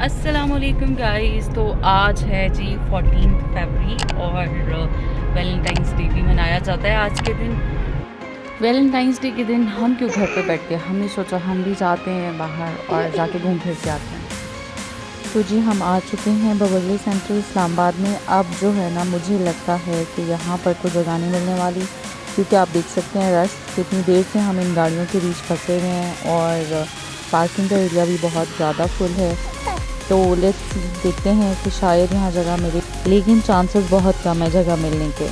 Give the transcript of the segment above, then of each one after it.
अस्सलामुअलैकुम गाइस। तो आज है जी 14 फरवरी और वैलेंटाइंस डे भी मनाया जाता है आज के दिन। वैलेंटाइंस डे के दिन हम क्यों घर पे बैठ के, हमने सोचा हम भी जाते हैं बाहर और जाके घूम फिर के आते हैं। तो जी हम आ चुके हैं बबरली सेंटर इस्लामाबाद में। अब जो है ना, मुझे लगता है कि यहाँ पर कोई जगह नहीं मिलने वाली, क्योंकि आप देख सकते हैं रश कितनी देर से हम इन गाड़ियों के बीच फंसे हुए हैं और पार्किंग का एरिया भी बहुत ज़्यादा फुल है। तो लेट्स देखते हैं कि शायद यहाँ जगह मिले, लेकिन चांसेस बहुत कम है जगह मिलने के।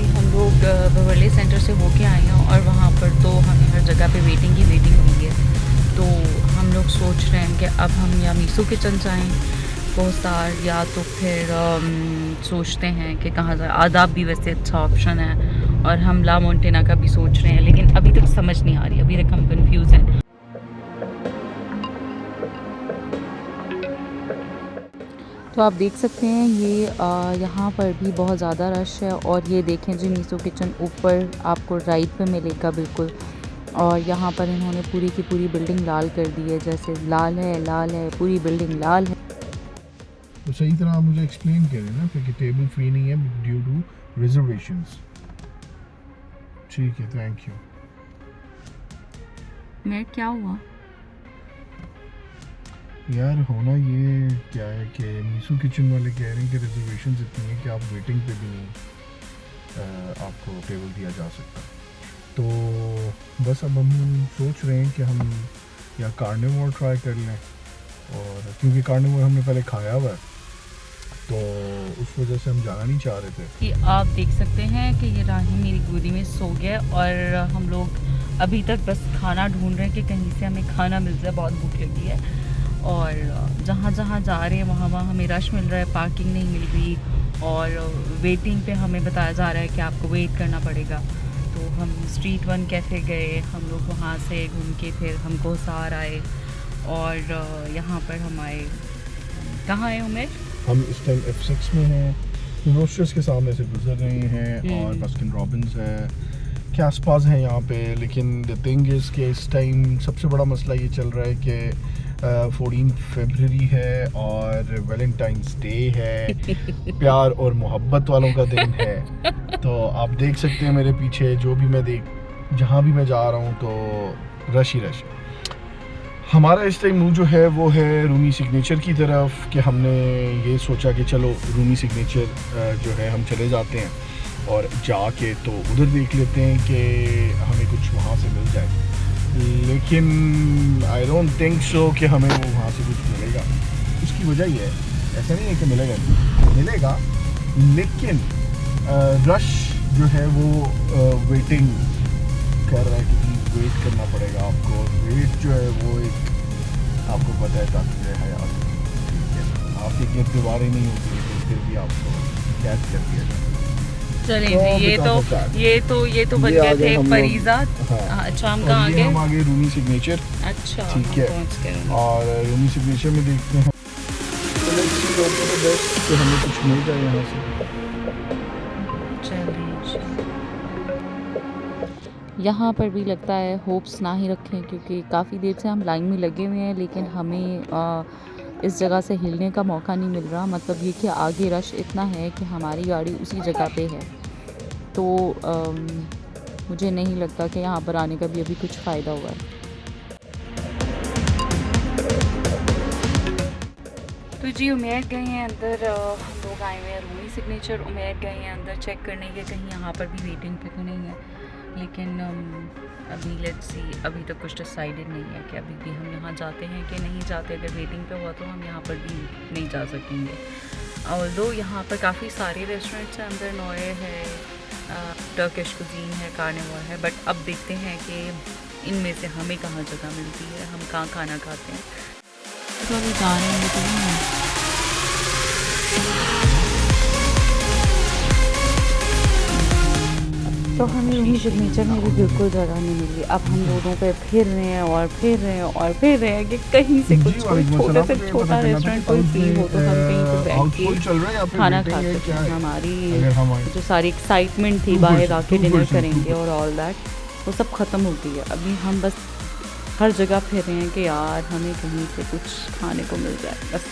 हम लोग बवर्ली सेंटर से होके आए हैं और वहाँ पर तो हमें हर जगह पे वेटिंग हुई है। तो हम लोग सोच रहे हैं कि अब हम या मीसू किचन जाएँ कोसार, या तो फिर सोचते हैं कि कहाँ जाए। आदाब भी वैसे अच्छा ऑप्शन है और हम ला मोंटेना का भी सोच रहे हैं, लेकिन अभी तक समझ नहीं आ रही, अभी तक हम कंफ्यूज हैं। तो आप देख सकते हैं ये यहाँ पर भी बहुत ज़्यादा रश है। और ये देखें जी, मीसू किचन ऊपर आपको राइट पे मिलेगा बिल्कुल। और यहाँ पर इन्होंने पूरी की पूरी बिल्डिंग लाल कर दी है, जैसे लाल है पूरी बिल्डिंग लाल है। तो सही तरह आप मुझे एक्सप्लेन करें ना फिर कि टेबल फ्री नहीं है ड्यू टू रिजर्वेशंस। ठीक है, थैंक यू। मैं क्या हुआ यार होना ये क्या है कि मीसू किचन वाले कह रहे हैं कि रिजर्वेशंस इतनी है कि आप वेटिंग पे भी नहीं आपको टेबल दिया जा सकता। तो बस अब हम सोच रहे हैं कि हम या कार्निवोर ट्राई कर लें, और क्योंकि कार्निवोर हमने पहले खाया हुआ है तो उस वजह से हम जाना नहीं चाह रहे थे। कि आप देख सकते हैं कि ये राही मेरी गोदी में सो गया और हम लोग अभी तक बस खाना ढूंढ रहे हैं कि कहीं से हमें खाना मिल जाए, बहुत भूख लगी है। और जहाँ जहाँ जा रहे हैं वहाँ वहाँ हमें रश मिल रहा है, पार्किंग नहीं मिल रही और वेटिंग पे हमें बताया जा रहा है कि आपको वेट करना पड़ेगा। तो हम स्ट्रीट वन कैफ़े गए, हम लोग वहाँ से घूम के फिर हम कोसार आए और यहाँ पर हम आए। कहाँ आए उमेर? हम इस टाइम F6 में हैं, रोस्टर्स के सामने से गुजर रहे हैं और बस्किन रॉबिन्स है के आसपास हैं यहाँ पे। लेकिन द थिंग इज़ कि इस टाइम सबसे बड़ा मसला ये चल रहा है कि 14 फरवरी है और वैलेंटाइंस डे है, प्यार और मोहब्बत वालों का दिन है। तो आप देख सकते हैं मेरे पीछे जो भी मैं जहाँ भी मैं जा रहा हूँ तो रश ही रश। हमारा इस टाइम मूव जो है वो है रूमी सिग्नेचर की तरफ, कि हमने ये सोचा कि चलो रूमी सिग्नेचर जो है हम चले जाते हैं और जाके तो उधर देख लेते हैं कि हमें कुछ वहाँ से मिल जाए। लेकिन आई डोंट थिंक सो कि हमें वो वहाँ से कुछ मिलेगा। उसकी वजह ये है, ऐसा नहीं है कि मिलेगा लेकिन रश जो है वो वेटिंग कर रहा है, क्योंकि वेट करना पड़ेगा आपको। वेट जो है वो एक आपको पता है ताकि हयात, ठीक है, आपकी गिर दीवारें नहीं होती तो फिर भी आपको कैद कर दिया जाता है। चलिए जी, ये तो बन गए थे फरीजाद। अच्छा, हम कहाँ आगे? हम आगे रूमी सिग्नेचर। अच्छा, ठीक है, और रूमी सिग्नेचर में देखते हैं कि हमें कुछ मिल जाए यहाँ से। यहाँ पर भी लगता है होप्स ना ही रखें, क्योंकि काफ़ी देर से हम लाइन में लगे हुए हैं लेकिन हमें इस जगह से हिलने का मौका नहीं मिल रहा। मतलब ये कि आगे रश इतना है कि हमारी गाड़ी उसी जगह पे है। तो मुझे नहीं लगता कि यहाँ पर आने का भी अभी कुछ फ़ायदा हुआ है। तो जी उमेर गए हैं अंदर, हम लोग आए हुए हैं रूमी सिग्नेचर। उमेर गए हैं अंदर चेक करने के कहीं यहाँ पर भी वेटिंग पे तो नहीं है, लेकिन अभी लेट्स सी, अभी तक कुछ डिसाइडेड नहीं है कि अभी भी हम यहाँ जाते हैं कि नहीं जाते। अगर वेटिंग पे हुआ तो हम यहाँ पर भी नहीं जा सकेंगे। ऑल्दो यहाँ पर काफ़ी सारे रेस्टोरेंट्स हैं अंदर, नोए है, टर्किश कुजीन है, कार्निवोर है, बट अब देखते हैं कि इनमें से हमें कहाँ जगह मिलती है, हम कहाँ खाना खाते हैं। तो अभी जा रहे हैं तो नहीं है। तो हमें रूमी सिग्नेचर में भी बिल्कुल जगह नहीं मिली। अब हम रोडों पे फिर रहे हैं और फिर रहे हैं और फिर रहे हैं कि कहीं से कुछ कोई छोटे से छोटा रेस्टोरेंट कोई फ्री हो तो हम कहीं पे बैठ के खाना खा सकें। हमारी जो सारी एक्साइटमेंट थी बाहर आके डिनर करेंगे और ऑल दैट वो सब ख़त्म हो गई है। अभी हम बस हर जगह फिर रहे हैं कि यार हमें कहीं से कुछ खाने को मिल जाए बस।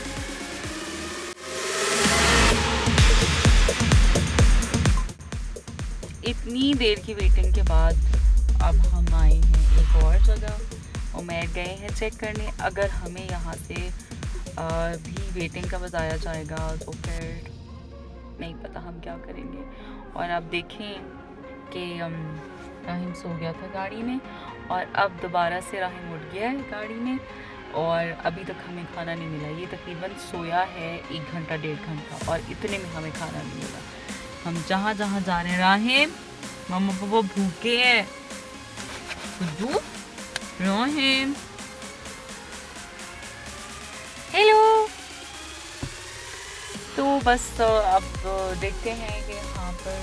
इतनी देर की वेटिंग के बाद अब हम आए हैं एक और जगह और मैं गए हैं चेक करने। अगर हमें यहाँ से भी वेटिंग का बताया जाएगा तो फिर नहीं पता हम क्या करेंगे। और अब देखें कि राहिम सो गया था गाड़ी में और अब दोबारा से राहिम उठ गया है गाड़ी में और अभी तक हमें खाना नहीं मिला। ये तकरीबन सोया है 1 घंटा 1.5 घंटा और इतने में हमें खाना नहीं मिला। हम जहाँ जहाँ जा रहे हैं राहिम मम्मा पापा भूखे हैं राहिम हेलो। तो बस अब देखते हैं कि यहाँ पर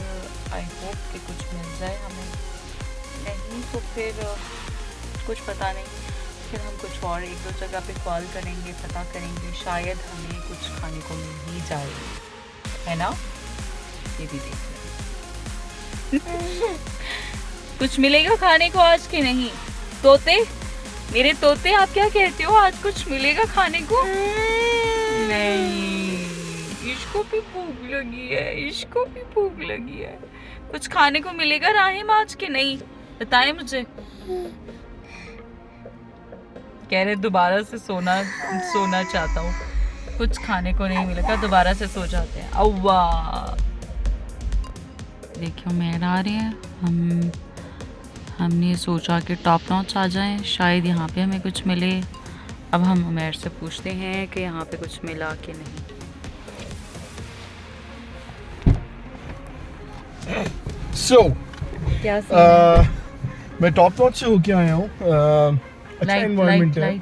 आई होप कि कुछ मिल जाए हमें, नहीं तो फिर कुछ पता नहीं, फिर हम कुछ और 1-2 जगह पे कॉल करेंगे, पता करेंगे, शायद हमें कुछ खाने को मिल ही जाए, है ना। ये भी देख कुछ मिलेगा खाने को आज के नहीं। तोते मेरे तोते आप क्या कहते हो, आज कुछ मिलेगा खाने को? नहीं, इसको भी भूख लगी है, इसको भी भूख लगी है। कुछ खाने को मिलेगा राहिम आज के नहीं? बताएं मुझे। कह रहे दोबारा से सोना चाहता हूँ, कुछ खाने को नहीं मिलेगा दोबारा से सो जाते हैं। अव्वा देखियो मेहर आ रही है। हमने सोचा कि टॉप नॉच आ जाएं, शायद यहाँ पे हमें कुछ मिले। अब हम उमैर से पूछते हैं कि यहाँ पे कुछ मिला कि नहीं। क्या मैं टॉप नॉच से होके आया हूँ। अच्छा इन्वायरमेंट है,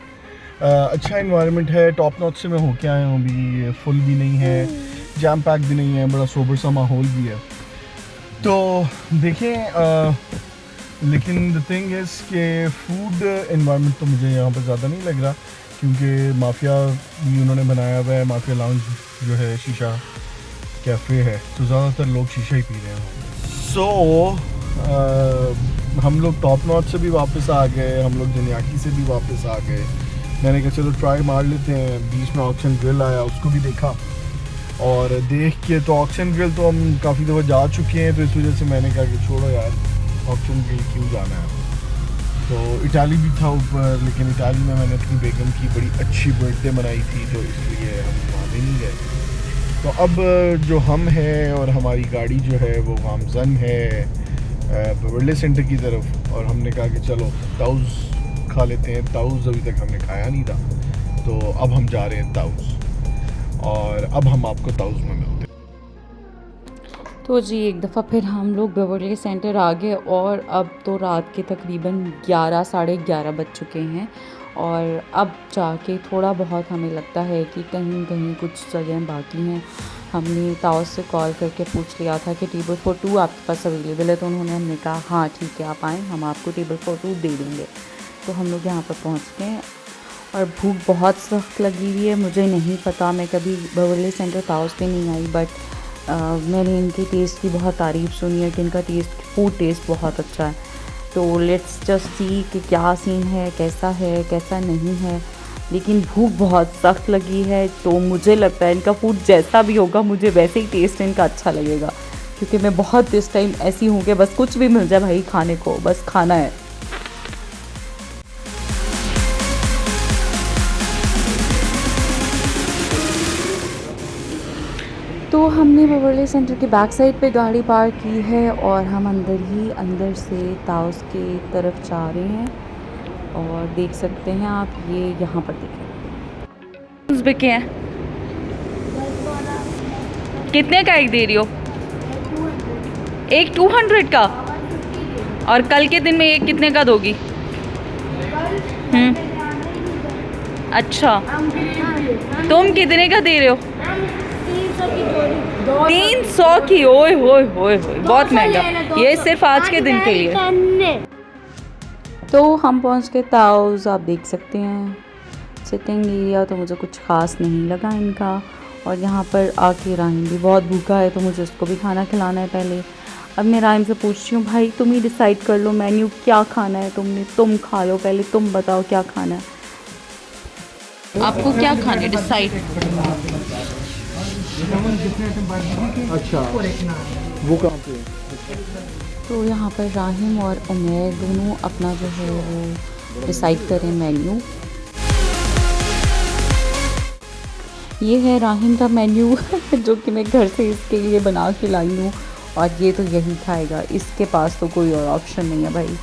अच्छा इन्वायरमेंट है। टॉप नॉच से मैं होके आया हूँ, अभी फुल भी नहीं है, जैम पैक भी नहीं है, बड़ा सोबर सा माहौल भी है। तो देखें, लेकिन द थिंग इज़ के फूड इन्वायरमेंट तो मुझे यहाँ पर ज़्यादा नहीं लग रहा, क्योंकि माफिया भी उन्होंने बनाया हुआ है। माफिया लाउंज जो है शीशा कैफ़े है, तो ज़्यादातर लोग शीशा ही पी रहे हैं। हम लोग टॉप नॉच से भी वापस आ गए, हम लोग जनियाकी से भी वापस आ गए। मैंने कहा चलो ट्राई मार लेते हैं। बीच में ऑक्शन ग्रिल आया, उसको भी देखा और देख के तो ऑक्शन ग्रिल तो हम काफ़ी दफ़ा जा चुके हैं, तो इस वजह से मैंने कहा कि छोड़ो यार, ऑक्शन ग्रिल क्यों जाना है। तो इटाली भी था ऊपर, लेकिन इटाली में मैंने अपनी बेगम की बड़ी अच्छी बर्थडे मनाई थी, तो इसलिए हम वहाँ भी नहीं गए। तो अब जो हम हैं और हमारी गाड़ी जो है वो गामजन है बेवर्ली सेंटर की तरफ, और हमने कहा कि चलो ताउज़ खा लेते हैं। ताउज़ अभी तक हमने खाया नहीं था, तो अब हम जा रहे हैं ताउज़, और अब हम आपको ताउज़ में मिलते हैं। तो जी एक दफ़ा फिर हम लोग बेवर्ली सेंटर आ गए और अब तो रात के तकरीबन 11 साढ़े 11 बज चुके हैं, और अब जाके थोड़ा बहुत हमें लगता है कि कहीं कहीं कुछ जगह बाकी हैं। हमने ताउस से कॉल करके पूछ लिया था कि टेबल फॉर 2 आपके पास अवेलेबल है, तो हमने कहा हाँ ठीक है आप आएँ, हम आपको टेबल फॉर 2 दे देंगे। तो हम लोग यहाँ पर पहुँच गए और भूख बहुत सख्त लगी हुई है। मुझे नहीं पता, मैं कभी बेवर्ली सेंटर ताउस पे नहीं आई, बट मैंने इनके टेस्ट की बहुत तारीफ़ सुनी है कि इनका फूड टेस्ट बहुत अच्छा है। तो लेट्स जस्ट सी कि क्या सीन है, कैसा नहीं है। लेकिन भूख बहुत सख्त लगी है, तो मुझे लगता है इनका फूड जैसा भी होगा मुझे वैसे ही टेस्ट इनका अच्छा लगेगा, क्योंकि मैं बहुत इस टाइम ऐसी हूँ कि बस कुछ भी मिल जाए भाई खाने को, बस खाना है। तो हमने बेवर्ली सेंटर के बैक साइड पे गाड़ी पार्क की है और हम अंदर से ताउस की तरफ जा रहे हैं, और देख सकते हैं आप ये यहाँ पर देखें बिके हैं। कितने का एक दे रही हो? एक 200 का, और कल के दिन में एक कितने का दोगी? अच्छा, तुम कितने का दे रहे हो? 300 की, ओए होए होए होए, बहुत महंगा ये सिर्फ आज के दिन के लिए। तो हम पहुंच गए ताउस, आप देख सकते हैं सिटिंग एरिया तो मुझे कुछ ख़ास नहीं लगा इनका। और यहाँ पर आके राहिम भी बहुत भूखा है तो मुझे उसको भी खाना खिलाना है पहले। अब मैं राहिम से पूछती हूँ, भाई तुम ही डिसाइड कर लो मेन्यू क्या खाना है, तुम खा लो पहले, तुम बताओ क्या खाना है, आपको क्या खाना है, डिसाइड। अच्छा, वो कहाँ पे है? तो यहाँ पर राहिम और उमैर दोनों अपना जो है वो डिसाइड करें मेन्यू। ये है राहिम का मेन्यू जो कि मैं घर से इसके लिए बना के लाई हूँ, और ये तो यही खाएगा, इसके पास तो कोई और ऑप्शन नहीं है भाई।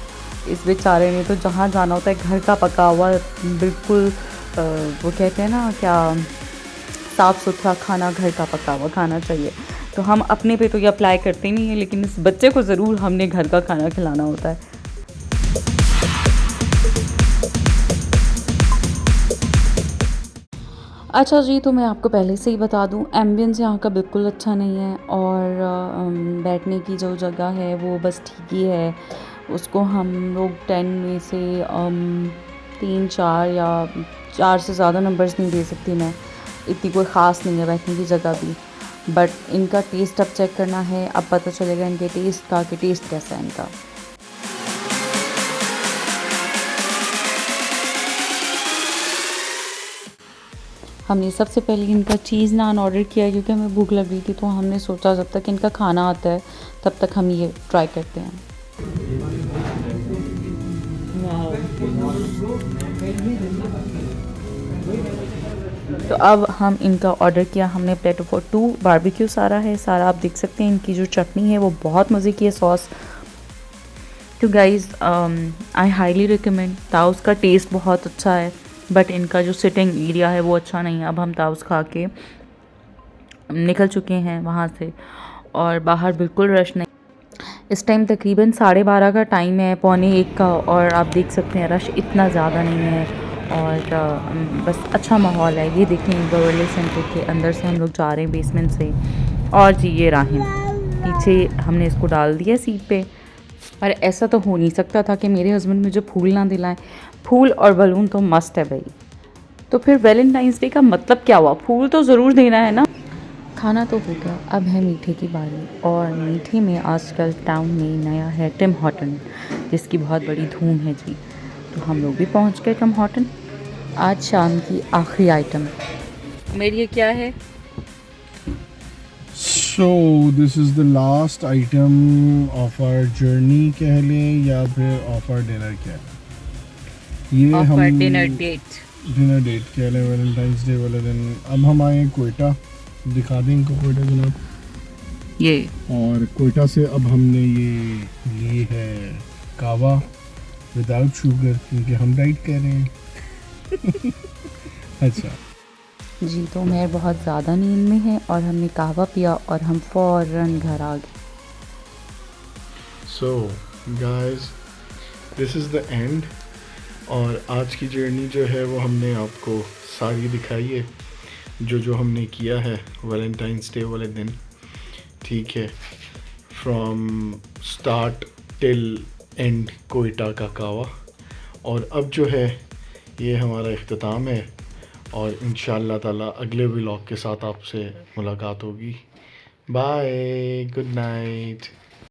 इस बेचारे ने तो जहाँ जाना होता है घर का पका हुआ बिल्कुल वो कहते हैं ना क्या, साफ़ सुथरा खाना, घर का पका हुआ खाना चाहिए। तो हम अपने पे तो ये अप्लाई करते नहीं हैं, लेकिन इस बच्चे को ज़रूर हमने घर का खाना खिलाना होता है। अच्छा जी, तो मैं आपको पहले से ही बता दूं, एम्बियंस यहाँ का बिल्कुल अच्छा नहीं है, और बैठने की जो जगह है वो बस ठीक ही है। उसको हम लोग 10 में से 3-4 या 4 से ज़्यादा नंबर्स नहीं दे सकती मैं, इतनी कोई ख़ास नहीं है बैठने की जगह भी। बट इनका टेस्ट अब चेक करना है, अब पता चलेगा इनके टेस्ट का कि टेस्ट कैसा है इनका। हमने सबसे पहले इनका चीज़ नान ऑर्डर किया क्योंकि हमें भूख लग रही थी, तो हमने सोचा जब तक इनका खाना आता है तब तक हम ये ट्राई करते हैं। तो अब हम इनका ऑर्डर किया हमने प्लेटो फॉर 2, बारबेक्यू सारा है, सारा आप देख सकते हैं। इनकी जो चटनी है वो बहुत मज़े की है, सॉस। तो guys I highly recommend. Taus का टेस्ट बहुत अच्छा है, बट इनका जो सिटिंग एरिया है वो अच्छा नहीं है। अब हम ताउस खा के निकल चुके हैं वहाँ से, और बाहर बिल्कुल रश नहीं। इस टाइम तकरीबन 12:30 का टाइम है, 12:45 का, और आप देख सकते हैं रश इतना ज़्यादा नहीं है, और बस अच्छा माहौल है। ये देखें वर्ल्ड सेंटर के अंदर से हम लोग जा रहे हैं बेसमेंट से। और जी ये राहिम पीछे हमने इसको डाल दिया सीट पे, और ऐसा तो हो नहीं सकता था कि मेरे हस्बैंड मुझे फूल ना दिलाएं। फूल और बलून तो मस्त है भाई। तो फिर वैलेंटाइंस डे का मतलब क्या हुआ, फूल तो ज़रूर देना है ना। खाना तो हो गया, अब है मीठे की बारी, और मीठे में आजकल टाउन में नया है टिम हॉर्टन, जिसकी बहुत बड़ी धूम है जी। तो हम लोग भी पहुंच गए टिम हॉर्टन। आज शाम की आखिरी आइटम मेरी ये क्या है। So this is the last item of our journey कह लें, या फिर of our dinner कह लें। ये ऑफ हम डिनर डेट कह लें वैलेंटाइंस डे वाले दिन। अब हम आए हैं कोयटा, दिखा दें इनको कोयटा जनाब। ये और कोयटा से अब हमने ये है कावा विदाउट शुगर, क्योंकि हम डाइट कर रहे हैं। अच्छा जी, तो मैं बहुत ज़्यादा नींद में है, और हमने कहवा पिया और हम फ़ौरन घर आ गए। So guys, this is the end. और आज की जर्नी जो है वो हमने आपको सारी दिखाई है, जो हमने किया है वैलेंटाइंस डे वाले दिन, ठीक है, from start till and Quetta का कावा। और अब जो है ये हमारा इख्तिताम है, और इंशाअल्लाह ताला अगले व्लॉग के साथ आपसे मुलाकात होगी। Bye, good night.